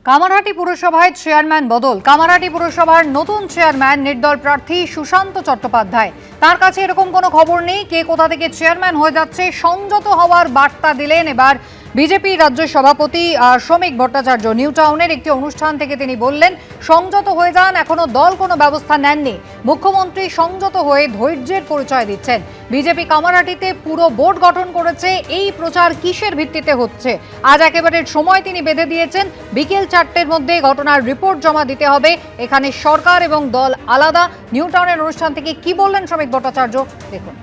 Kamarhati পুরসভায় chairman বদল। কামারহাটি পুরসভার নতুন চেয়ারম্যান নির্দল প্রার্থী সুশান্ত চট্টোপাধ্যায়। তার কাছে এরকম কোনো খবর নেই কে কোথা থেকে চেয়ারম্যান হয়ে যাচ্ছে। সংযত হওয়ার বার্তা দিলেন এবার বিজেপি রাজ্য সভাপতি শ্রমিক ভট্টাচার্য। নিউ টাউনের একটি অনুষ্ঠান থেকে তিনি বললেন, সংযত হয়ে যান, এখনো দল কোনো ব্যবস্থা নেননি। মুখ্যমন্ত্রী সংযত হয়ে ধৈর্যের পরিচয় দিচ্ছেন। বিজেপি কামারহাটিতে পুরো বোর্ড গঠন করেছে। এই প্রচার কিসের ভিত্তিতে হচ্ছে আজ একেবারে সময় তিনি বেঁধে দিয়েছেন। বিকেল 4টের মধ্যে ঘটনার রিপোর্ট জমা দিতে হবে। এখানে সরকার এবং দল আলাদা। নিউ টাউনের অনুষ্ঠান থেকে কি বললেন শ্রমিক ভট্টাচার্য দেখুন।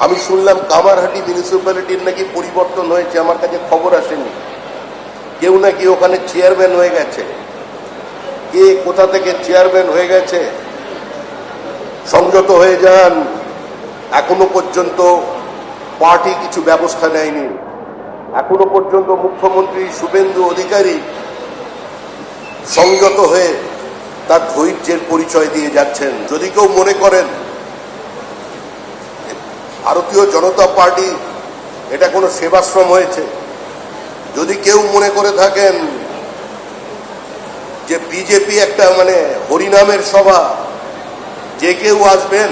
আমি শুনলাম কামারহাটি মিউনিসিপ্যালিটির নাকি পরিবর্তন হয়েছে, আমার কাছে খবর আসেনি। কেউ নাকি ওখানে চেয়ারম্যান হয়ে গেছে। কে কোথা থেকে চেয়ারম্যান হয়ে গেছে? সংযত হয়ে যান, এখনো পর্যন্ত পার্টি কিছু ব্যবস্থা নেয়নি। এখনো পর্যন্ত মুখ্যমন্ত্রী শুভেন্দু অধিকারী সংযত হয়ে তার ধৈর্যের পরিচয় দিয়ে যাচ্ছেন। যদি কেউ মনে করেন ভারতীয় জনতা পার্টি এটা কোনো সেবাশ্রম হয়েছে, যদি কেউ মনে করে থাকেন যে বিজেপি একটা হরিনামের সভা, যে কেউ আসবেন,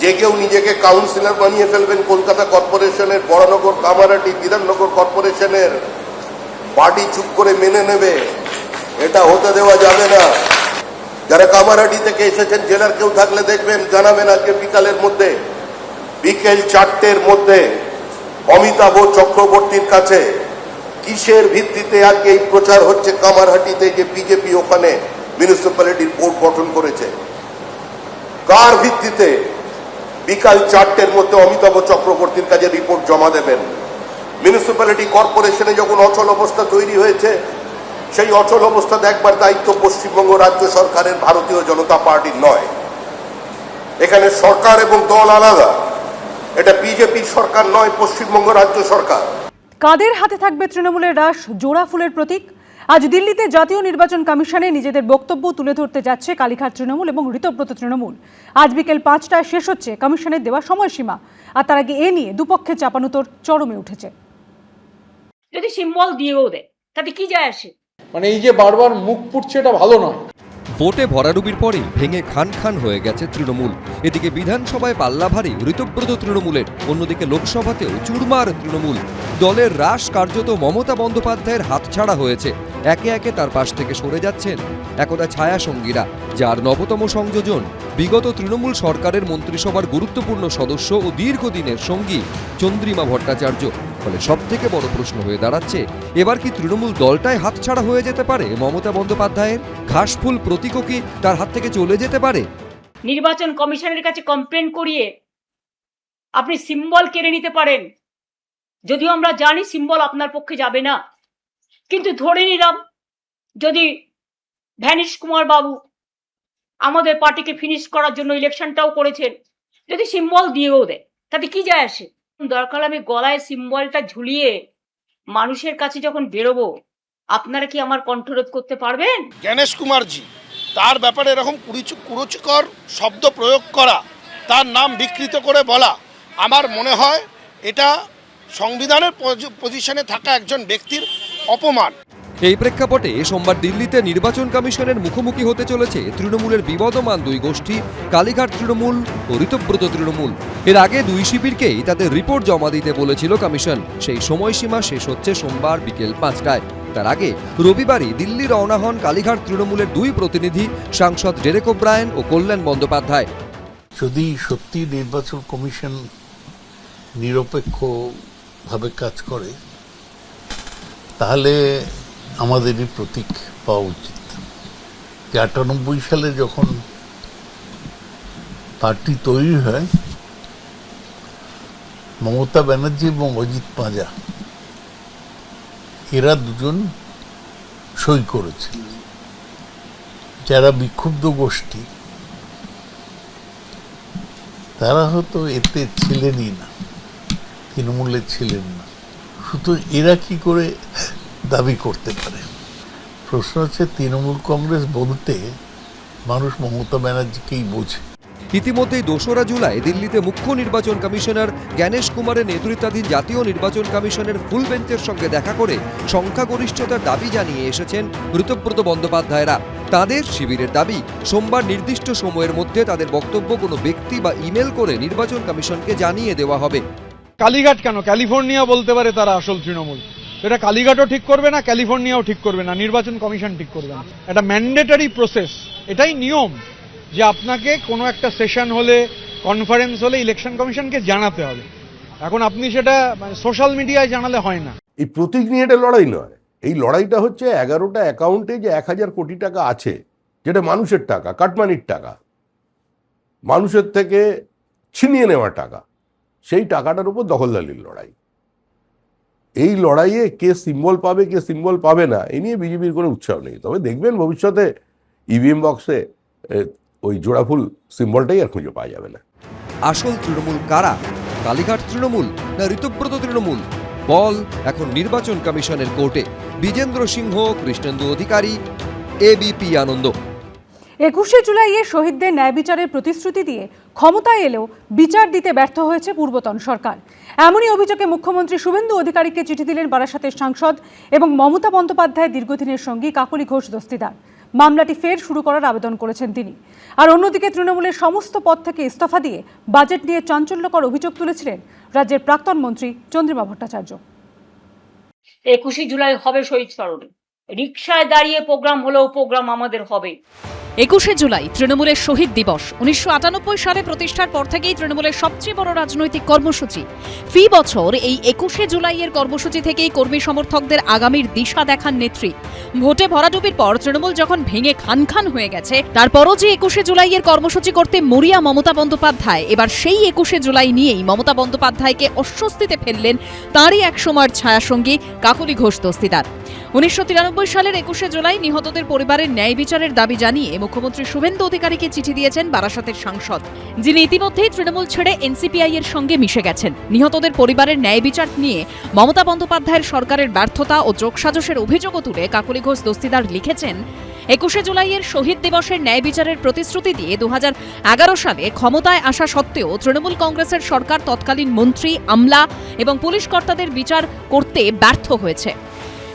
যে কেউ নিজেকে কাউন্সিলর বানিয়ে ফেলবেন কলকাতা কর্পোরেশনের, বড়নগর কামারহাটি বিধাননগর কর্পোরেশনের, পার্টি চুপ করে মেনে নেবে, এটা হতে দেওয়া যাবে না। যারা কামারহাটি থেকে এসেছেন, জেলার কেউ থাকলে দেখবেন, জানাবেন আজকে বিকেল 4টের মধ্যে অমিতাভ চক্রবর্তীর কাছে কিসের ভিত্তিতে আজকে এই প্রচার হচ্ছে কামারহাটিতে যে বিজেপি ওখানে মিউনিসিপ্যালিটির বোর্ড গঠন করেছে। কার ভিত্তিতে বিকাল 4টের মধ্যে অমিতাভ চক্রবর্তীর কাছে রিপোর্ট জমা দেবেন? মিউনিসিপ্যালিটি কর্পোরেশনে যখন অচল অবস্থা তৈরি হয়েছে, সেই অচল অবস্থা দেখবার দায়িত্ব পশ্চিমবঙ্গ রাজ্য সরকারের, ভারতীয় জনতা পার্টির নয়। এখানে সরকার এবং দল আলাদা। এটা বিজেপি সরকার নয়, পশ্চিমবঙ্গ রাজ্য সরকার। কাদের হাতে থাকবে তৃণমূলের রাশ, জোড়া ফুলের প্রতীক? আজ দিল্লিতে জাতীয় নির্বাচন কমিশনে নিজেদের বক্তব্য তুলে ধরতে যাচ্ছে কালীঘাট তৃণমূল এবং ঋতব্রত তৃণমূল। আজ বিকেল 5টায় শেষ হচ্ছে কমিশনের দেওয়া সময়সীমা। আর তার আগে এ নিয়ে দুপক্ষে চাপানুতোর চরমে উঠেছে। যদি সিম্বল দিয়েও দেয় তাতে কি যায় আসে? এই যে বারবার মুখ পুড়ছে, এটা ভালো নয়। ভোটে ভরাডুবির পরেই ভেঙে খান খান হয়ে গেছে তৃণমূল। এদিকে বিধানসভায় পাল্লা ভারী ঋতব্রত তৃণমূলের, অন্যদিকে লোকসভাতেও চুরমার তৃণমূল। দলের রাশ কার্যত মমতা বন্দ্যোপাধ্যায়ের হাতছাড়া হয়েছে। একে একে তার পাশ থেকে সরে যাচ্ছেন একদা ছায়া সঙ্গীরা, যার নবতম সংযোজন বিগত তৃণমূল সরকারের মন্ত্রিসভার গুরুত্বপূর্ণ সদস্য ও দীর্ঘদিনের সঙ্গী চন্দ্রিমা ভট্টাচার্য। ফলে সব থেকে বড় প্রশ্ন হয়ে দাঁড়াচ্ছে, এবার কি তৃণমূল দলটাই হাতছাড়া হয়ে যেতে পারে মমতা বন্দ্যোপাধ্যায়ের? ঘাসফুল প্রতীকও কি তার হাত থেকে চলে যেতে পারে? নির্বাচন কমিশনের কাছে কমপ্লেন করিয়ে আপনি সিম্বল কেড়ে নিতে পারেন, যদিও আমরা জানি সিম্বল আপনার পক্ষে যাবে না। কিন্তু ধরে নিলাম যদি ভ্যানিশ কুমার বাবু আমাদের পার্টিকে ফিনিশ করার জন্য ইলেকশনটাও করেছেন, যদি সিম্বল দিয়েও দেয় তাতে কি যায় আসে? দরকার আমি গলায় সিম্বলটা ঝুলিয়ে মানুষের কাছে যখন বেরোবো, আপনারা কি আমার কণ্ঠরোধ করতে পারবেন? গণেশ কুমারজি, তার ব্যাপারে এরকম কুরুচিকর শব্দ প্রয়োগ করা, তার নাম বিকৃত করে বলা, আমার মনে হয় এটা সংবিধানের পজিশনে থাকা একজন ব্যক্তির অপমান। এই প্রেক্ষাপটে সোমবার দিল্লিতে নির্বাচন কমিশনের মুখোমুখি হতে চলেছে তৃণমূলের বিবদমান দুই গোষ্ঠী, কালীঘাট তৃণমূল ও ঋতব্রত তৃণমূল। এর আগে দুই শিবিরকেই তাদের রিপোর্ট জমা দিতে বলেছিল কমিশন। সেই সময়সীমা শেষ হচ্ছে সোমবার বিকেল 5টায়। তার আগে রবিবারই দিল্লি রওনা হন কালীঘাট তৃণমূলের দুই প্রতিনিধি, সাংসদ ডেরেক ওব্রায়েন ও কল্যাণ বন্দ্যোপাধ্যায়। যদি সত্যি নির্বাচন কমিশন নিরপেক্ষভাবে কাজ করে, তাহলে আমাদেরই প্রতীক পাওয়া উচিত। 98 সালে যখন পার্টি তৈরি হয়, মমতা ব্যানার্জি এবং অজিত পাঁজা এরা দুজন সই করেছে। যারা বিক্ষুব্ধ গোষ্ঠী তারা হয়তো এতে ছিলেনই না, তৃণমূলের ছিলেন না, সুতরাং এরা কি করে দাবি করতে পারে? প্রশ্ন হচ্ছে, তৃণমূল কংগ্রেস বলতে মানুষ মমতা ব্যানার্জিকেই বোঝে। ইতিমধ্যেই 2রা জুলাই দিল্লিতে মুখ্য নির্বাচন কমিশনার জ্ঞানেশ কুমারের নেতৃত্বাধীন জাতীয় নির্বাচন কমিশনের ফুল বেঞ্চের সঙ্গে দেখা করে সংখ্যাগরিষ্ঠতার দাবি জানিয়ে এসেছেন ঋতব্রত বন্দ্যোপাধ্যায়রা। তাদের শিবিরের দাবি, সোমবার নির্দিষ্ট সময়ের মধ্যে তাদের বক্তব্য কোনো ব্যক্তি বা ইমেল করে নির্বাচন কমিশনকে জানিয়ে দেওয়া হবে। কালীঘাট কেন, ক্যালিফোর্নিয়া বলতে পারে তারা আসল তৃণমূল। এটা কালীঘাটও ঠিক করবে না, ক্যালিফোর্নিয়াও ঠিক করবে না, নির্বাচন কমিশন ঠিক করবে না। এটা ম্যান্ডেটরি প্রসেস, এটাই নিয়ম যে আপনাকে কোনো একটা সেশন হলে, কনফারেন্স হলে ইলেকশন কমিশনকে জানাতে হবে। এখন আপনি সেটা সোশ্যাল মিডিয়ায় জানালে হয় না। এই প্রতীক নিয়ে এটা লড়াই নয়, এই লড়াইটা হচ্ছে 11টা অ্যাকাউন্টে যে 1000 কোটি টাকা আছে, যেটা মানুষের টাকা, কাটমানির টাকা, মানুষের থেকে ছিনিয়ে নেওয়া টাকা, সেই টাকাটার উপর দখলদারির লড়াই। এই লড়াইয়ে কে সিম্বল পাবে কে সিম্বল পাবে না এ নিয়ে বিজেপির কোনো উৎসাহ নেই। তবে দেখবেন ভবিষ্যতে ইভিএম বক্সে ওই জোড়াফুল সিম্বলটাই আর খুঁজে পাওয়া যাবে না। আসল তৃণমূল কারা? কালীঘাট তৃণমূল না ঋতব্রত তৃণমূল? বল এখন নির্বাচন কমিশনের কোর্টে। বিজেন্দ্র সিংহ, কৃষ্ণেন্দু অধিকারী, এবিপি আনন্দ। 21শে জুলাইয়ে শহীদদের ন্যায় বিচারের প্রতিশ্রুতি দিয়ে ক্ষমতায় এলেও বিচার দিতে ব্যর্থ হয়েছে পূর্বতন সরকার। এমনই অভিযোগে মুখ্যমন্ত্রী শুভেন্দু অধিকারীকে চিঠি দিলেন বারাসাতের সাংসদ এবং মমতা বন্দ্যোপাধ্যায়ের দীর্ঘদিনের সঙ্গী কাকলি ঘোষ দস্তিদার। মামলাটি ফের শুরু করার আবেদন করেছেন তিনি। আর অন্যদিকে তৃণমূলের সমস্ত পদ থেকে ইস্তফা দিয়ে বাজেট নিয়ে চাঞ্চল্যকর অভিযোগ তুলেছিলেন রাজ্যের প্রাক্তন মন্ত্রী চন্দ্রিমা ভট্টাচার্য। 21শে জুলাই হবে শহীদ স্মরণে, রিকশায় দাঁড়িয়ে প্রোগ্রাম হলেও প্রোগ্রাম আমাদের হবে। 21শে জুলাই তৃণমূলের শহীদ দিবস। 1998 সালে প্রতিষ্ঠার পর থেকেই তৃণমূলের সবচেয়ে বড় রাজনৈতিক কর্মসূচি। ফি বছর এই 21শে জুলাইয়ের কর্মসূচি থেকেই কর্মী সমর্থকদের আগামীর দিশা দেখান নেত্রী। ভোটে ভরাডুবির পর তৃণমূল যখন ভেঙে খান খান হয়ে গেছে, তারপরও যে 21শে জুলাইয়ের কর্মসূচি করতে মরিয়া মমতা বন্দ্যোপাধ্যায়, এবার সেই 21শে জুলাই নিয়েই মমতা বন্দ্যোপাধ্যায়কে অস্বস্তিতে ফেললেন তাঁরই এক সময়ের ছায়াসঙ্গী কাকলি ঘোষ দস্তিদার। 1993 সালের 21শে জুলাই নিহতদের পরিবারের ন্যায় বিচারের দাবি জানিয়ে মুখ্যমন্ত্রী শুভেন্দু অধিকারীকে চিঠি দিয়েছেন বারাসাতের সাংসদ, যিনি ইতিমধ্যেই তৃণমূল ছেড়ে এনসিপিআই এর সঙ্গে মিশে গেছেন। নিহতদের পরিবারের ন্যায় বিচার নিয়ে মমতা বন্দ্যোপাধ্যায়ের সরকারের ব্যর্থতা ও যোগসাজশের অভিযোগও তুলে কাকলি ঘোষ দস্তিদার লিখেছেন, 21শে জুলাইয়ের শহীদ দিবসের ন্যায় বিচারের প্রতিশ্রুতি দিয়ে 2011 সালে ক্ষমতায় আসা সত্ত্বেও তৃণমূল কংগ্রেসের সরকার তৎকালীন মন্ত্রী, আমলা এবং পুলিশ কর্তাদের বিচার করতে ব্যর্থ হয়েছে।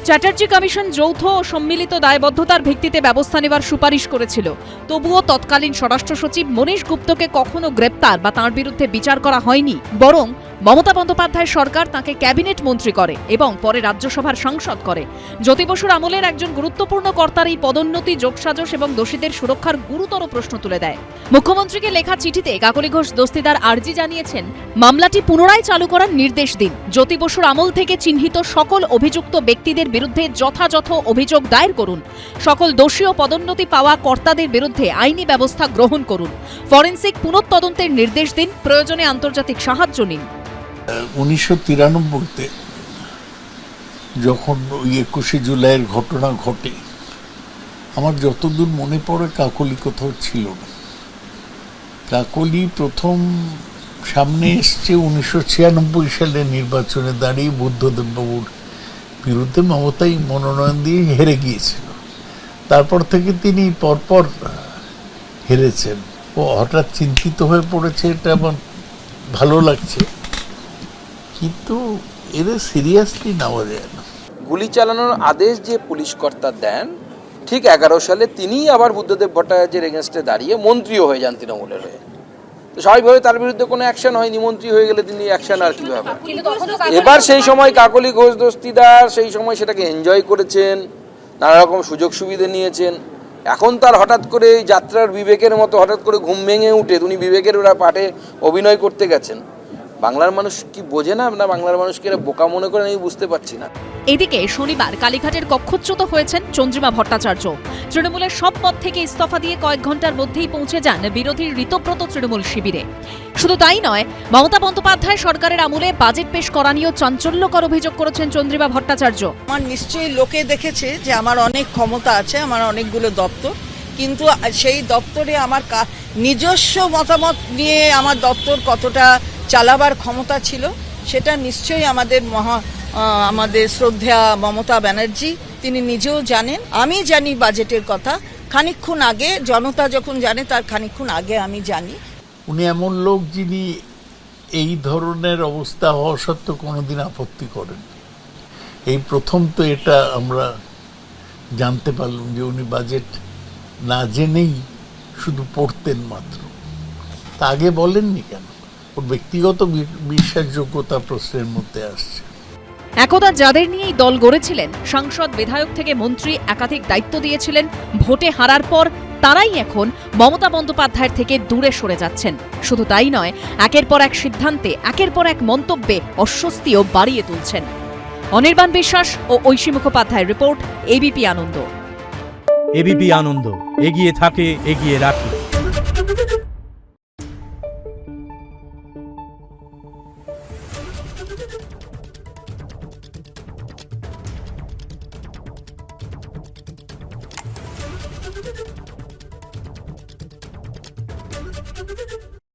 চ্যাটার্জি কমিশন যৌথ ও সম্মিলিত দায়বদ্ধতার ভিত্তিতে ব্যবস্থা নেওয়ার সুপারিশ করেছিল। তবুও তৎকালীন স্বরাষ্ট্র সচিব মনীশ গুপ্তকে কখনো গ্রেপ্তার বা তাঁর বিরুদ্ধে বিচার করা হয়নি, বরং মমতা বন্দ্যোপাধ্যায় সরকার তাঁকে ক্যাবিনেট মন্ত্রী করে এবং পরে রাজ্যসভার সাংসদ করে। জ্যোতি বসুর আমলের একজন গুরুত্বপূর্ণ কর্তার এই পদোন্নতি, যোগসাজশ এবং দোষীদের সুরক্ষার গুরুতর প্রশ্ন তুলে দেয়। মুখ্যমন্ত্রীকে লেখা চিঠিতে কাকলি ঘোষ দস্তিদার আর্জি জানিয়েছেন, মামলাটি পুনরায় চালু করার নির্দেশ দিন। জ্যোতি বসুর আমল থেকে চিহ্নিত সকল অভিযুক্ত ব্যক্তিদের বিরুদ্ধে যথাযথ অভিযোগ দায়ের করুন। সকল দোষী ও পদোন্নতি পাওয়া কর্তাদের বিরুদ্ধে আইনি ব্যবস্থা গ্রহণ করুন। ফরেনসিক পুনঃতদন্তের নির্দেশ দিন। প্রয়োজনে আন্তর্জাতিক সাহায্য নিন। 1993-তে যখন ওই 21শে জুলাইয়ের ঘটনা ঘটে, আমার যতদূর মনে পড়ে কাকলি কোথাও ছিল না। কাকলি প্রথম সামনে এসছে 1996 সালে নির্বাচনে দাঁড়িয়ে বুদ্ধদেব বাবুর বিরুদ্ধে। মমতাই মনোনয়ন দিয়ে হেরে গিয়েছিল। তারপর থেকে তিনি পরপর হেরেছেন। ও হঠাৎ চিন্তিত হয়ে পড়েছে, এটা আমার ভালো লাগছে, কিন্তু এদের সিরিয়াসলি নেওয়া যায় না। গুলি চালানোর আদেশ যে পুলিশ কর্তা দেন, ঠিক 11 সালে তিনিই আবার বুদ্ধদেব ভট্টাচার্যের এগেনস্টে দাঁড়িয়ে মন্ত্রীও হয়ে যান তৃণমূলের হয়ে। তো স্বাভাবিকভাবে তার বিরুদ্ধে কোনো অ্যাকশন হয়নি। মন্ত্রী হয়ে গেলে তিনি অ্যাকশন আর কীভাবে? এবার সেই সময় কাকলি ঘোষ দস্তিদার সেই সময় সেটাকে এনজয় করেছেন, নানা রকম সুযোগ সুবিধা নিয়েছেন। এখন তার হঠাৎ করে যাত্রার বিবেকের মতো হঠাৎ করে ঘুম ভেঙে উঠে উনি বিবেকের ওরা পাঠে অভিনয় করতে গেছেন। বাংলার মানুষ কি বোঝে না, না বাংলার মানুষকে এরা বোকা মনে করে, আমি বুঝতে পারছি না। এদিকে শনিবার কালীঘাটের কক্ষচ্যুত হয়েছেন চন্দ্রিমা ভট্টাচার্য। তৃণমূলের সব পদ থেকে ইস্তফা দিয়ে কয়েক ঘন্টার মধ্যেই পৌঁছে যান বিরোধী ঋতব্রত তৃণমূল শিবিরে। শুধু তাই নয়, মমতা বন্দ্যোপাধ্যায় সরকারের আমলে বাজেট পেশ করা নিয়েও চাঞ্চল্যকর অভিযোগ করেছেন চন্দ্রিমা ভট্টাচার্য। আমার নিশ্চয়ই লোকে দেখেছে যে আমার অনেক ক্ষমতা আছে, আমার অনেকগুলো দপ্তর, কিন্তু সেই দপ্তরে আমার নিজস্ব মতামত নিয়ে আমার দপ্তর কতটা চালাবার ক্ষমতা ছিল সেটা নিশ্চয়ই আমাদের শ্রদ্ধা মমতা ব্যানার্জি তিনি নিজেও জানেন। আমি জানি বাজেটের কথা খানিকক্ষণ আগে, জনতা যখন জানে তার খানিকক্ষণ আগে আমি জানি। উনি এমন লোক যিনি এই ধরনের অবস্থা হওয়া সত্ত্বেও কোনোদিন আপত্তি করেন। এই প্রথম তো এটা আমরা জানতে পারলাম যে উনি বাজেট না জেনেই শুধু পড়তেন মাত্র। তা আগে বলেননি কেন? ওর ব্যক্তিগত বিশ্বাসযোগ্যতা প্রশ্নের মধ্যে আসছে। একদা যাদের নিয়েই দল গড়েছিলেন, সাংসদ বিধায়ক থেকে মন্ত্রী একাধিক দায়িত্ব দিয়েছিলেন, ভোটে হারার পর তারাই এখন মমতা বন্দ্যোপাধ্যায়ের থেকে দূরে সরে যাচ্ছেন। শুধু তাই নয়, একের পর এক সিদ্ধান্তে, একের পর এক মন্তব্যে অস্বস্তিও বাড়িয়ে তুলছেন। অনির্বাণ বিশ্বাস ও ঐশী মুখোপাধ্যায়ের রিপোর্ট, এবিপি আনন্দ। এবিপি আনন্দ, এগিয়ে থাকে, এগিয়ে রাখে।